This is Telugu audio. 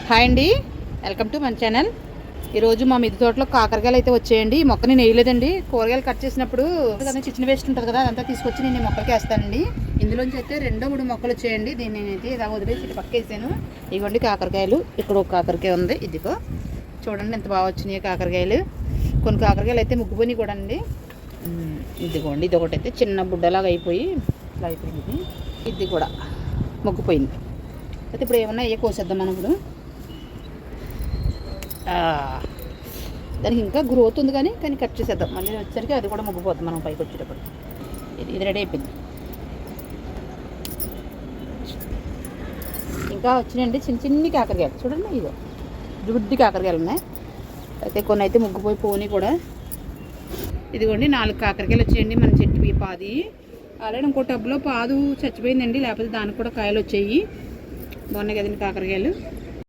హాయ్ అండి, వెల్కమ్ టు మన ఛానల్. ఈరోజు మా మిద్దె తోటలో కాకరకాయలు అయితే వచ్చాయండి. ఈ మొక్క నేను వేయలేదండి. కూరగాయలు కట్ చేసినప్పుడు చిన్న వేస్ట్ ఉంటుంది కదా, అదంతా తీసుకొచ్చి నేను ఈ మొక్కలకి వేస్తానండి. ఇందులోంచి అయితే 2-3 మొక్కలు వచ్చాయండి. దీన్ని నేనైతే ఇలా వదిలేసి ఇటు పక్క వేసాను. ఇవ్వండి కాకరకాయలు. ఇక్కడ ఒక కాకరకాయ ఉంది, ఇదిగో చూడండి ఎంత బాగా వచ్చినాయి కాకరకాయలు. కొన్ని కాకరకాయలు అయితే ముగ్గుపోయినాయి కూడా అండి. ఇదిగోండి, ఇది ఒకటి అయితే చిన్న బుడ్డలాగా అయిపోయి ఇట్లా అయిపోయింది. ఇది కూడా ముగ్గుపోయింది. అయితే ఇప్పుడు ఏమన్నా ఏ కోసేద్దాం మనం ఇప్పుడు. దానికి ఇంకా గ్రోత్ ఉంది కానీ కట్ చేసేద్దాం. మళ్ళీ వచ్చేసరికి అది కూడా ముగ్గిపోద్ది మనం పైకి వచ్చేటప్పుడు. ఇది రెడీ అయిపోయింది. ఇంకా వచ్చినాయండి చిన్ని కాకరకాయలు చూడండి. ఇదో జుడ్డి కాకరకాయలు ఉన్నాయి. అయితే కొన్ని అయితే ముగ్గిపోయి పోనీ కూడా. ఇదిగోండి 4 కాకరకాయలు వచ్చాయండి మన చెట్టుకి. పాది ఆల్రెడీ ఇంకో టబ్లో పాదు చచ్చిపోయిందండి, లేకపోతే దానికి కూడా కాయలు వచ్చాయి. బాగున్నాయి కదండి కాకరకాయలు.